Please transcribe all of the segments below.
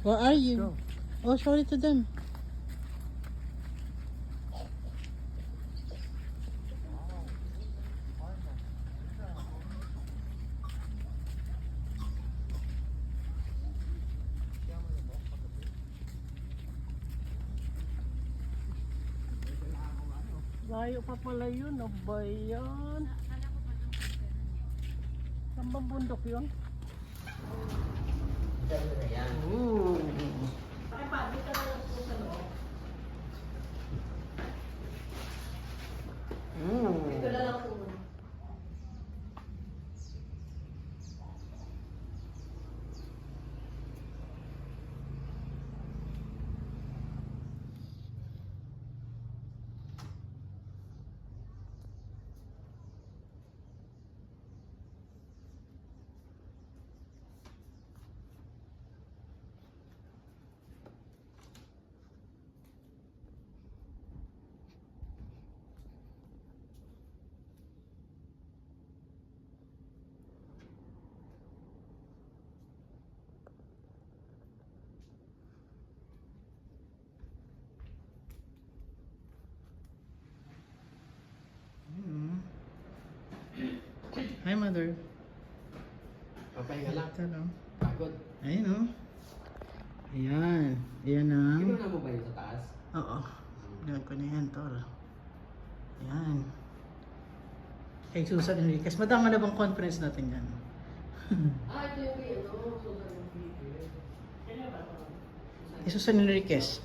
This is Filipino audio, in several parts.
Where are you? Oh, show it to them. Layo pa pala yun. Ano ba yan? Saan bang bundok yun? Ooh. Ito na lang po. Hi, mother. Papahinga lang. Ito lang. Pagod. Ayun o. Ayan. Ayan na. Ginawa mo ba yun sa taas? Oo. Gawin ko na yan, tol. Ayan. Kay Susan Enriquez. Madama na bang conference natin yan? Ito yung kay ano, Susan Enriquez. Kay Susan Enriquez.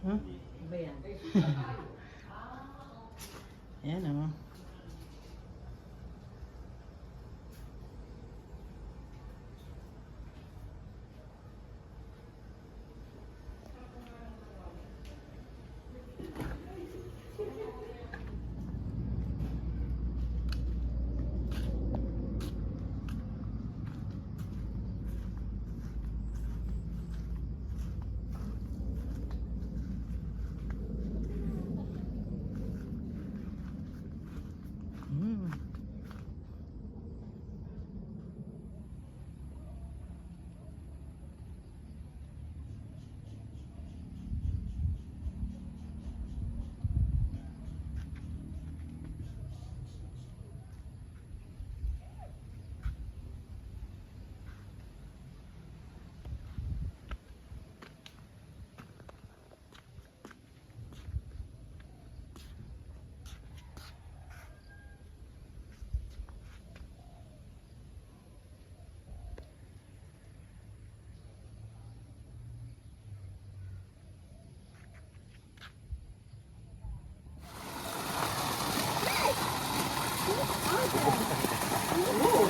Huh? Iba yan. Ayan o.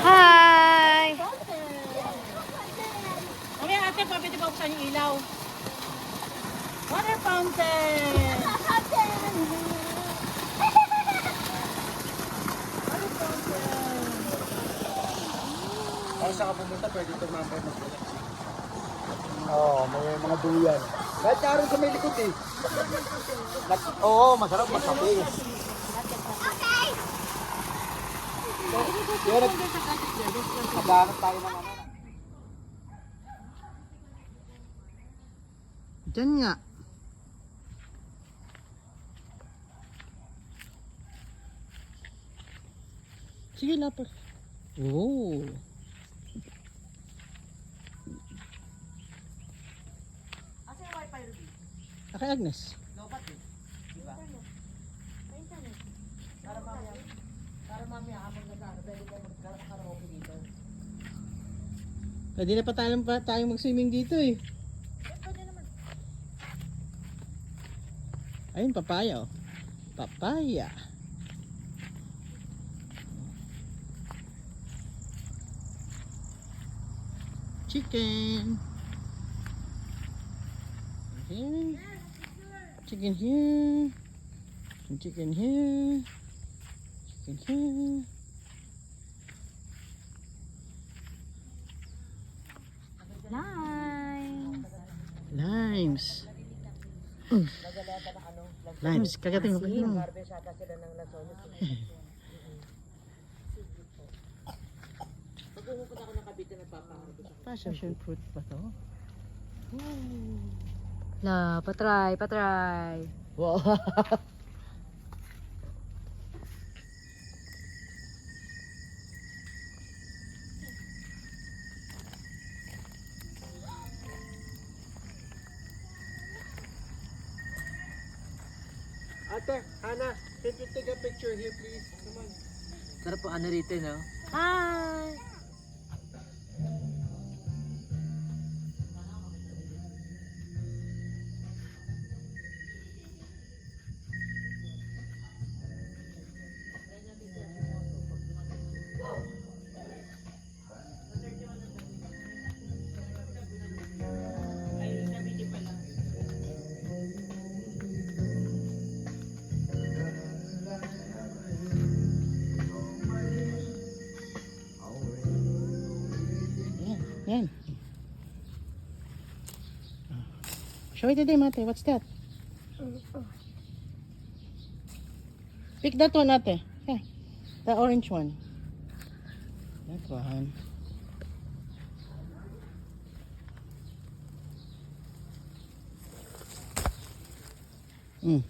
Hi! Okay, ate, pwede ba buksan yung ilaw? Water fountain! Kung saan ka pumunta, pwede tumambay mas relax. Oo, may mga duyan. Kahit naroon sa may likod eh. Oo, masarap magkape. Yan, naghanap tayo ng ano. Diyan nga. Sige, lapar. Oh. Asa yung wifi, Ruby? Kay Agnes. Lobat eh. Diba? Para mamaya habang nag-ano, pwede kayo mag-karaoke dito. Pwede na pa tayo mag-swimming dito eh. Pwede naman. Ayun, papaya oh. Papaya. Chicken. Here. Chicken here. Some chicken here. Chicken here. Limes! Limes. Nagalata na ano, Limes. Kagating mo. garbage ata sila ng Las Olas. dito nagpapaharvest ako. Passion fruit ba to? La, patry, patry. Wow. Ate, Hana, can you take a picture here, please? Come on. Sarap po ano rito, no? Hi! Yan. Show it to them, ate. What's that? Pick that one, ate. Yeah. The orange one. That one. Mm.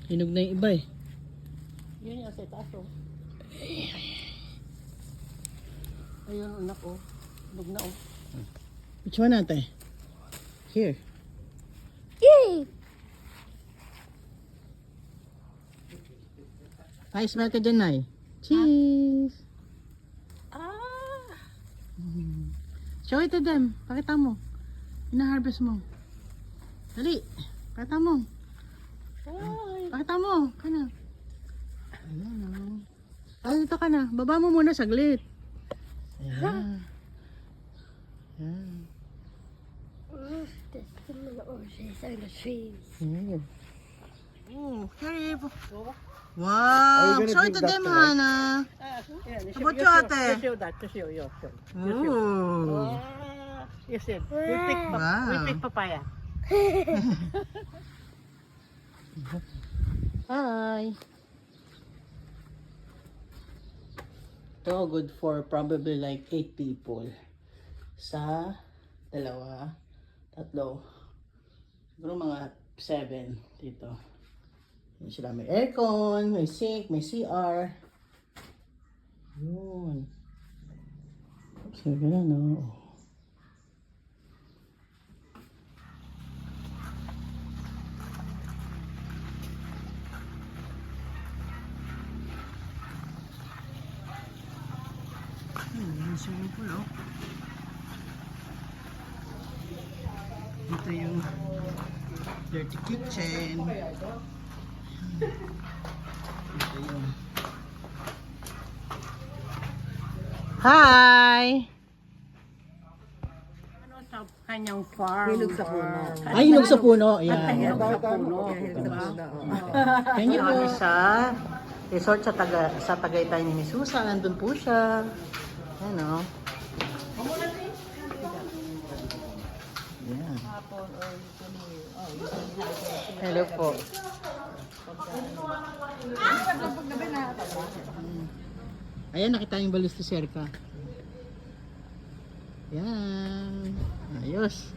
Hinog na yung iba eh. Yun yung sa taas, oh. Ayun, anak, oh. Lug na, oh. Which one, ate? Here. Yay! Ay, smell ka dyan, Nay. Cheese! Ah! Show it to them. Pakita mo. Ina-harvest mo. Dali. Pakita mo. Pakita mo. Kana. Ayan o. Ay, dito ka na. Baba mo muna saglit. Ayan. Ayan. Das sind meine Oranges on the trees. Oh. Oh, here. Are Wow. you gonna Show it drink to that them, tonight? Hana. Abot you, ate. Show that, show, yo. Ooh. You see, we Wow. pick papaya. Hi. Ito, good for probably like 8 people. Sa dalawa, tatlo, siguro mga 7 dito. Yan sila, may aircon, may sink, may CR. Yun. So, gano'n, no? Yung swimming pool, oh. Ito yung dirty kitchen. Ito yung... Hi! Ano sa kanyang farm? Hinog sa puno. Ay, hinog sa puno. Ayan. Hinog sa puno. Thank you po. Sa resort sa Tagaytay ni Miss Susan. Nandun po siya. Ayan, oh. Ayan. Hello po. Ayan, nakita yung balis ni Serka. Ayan. Ayos.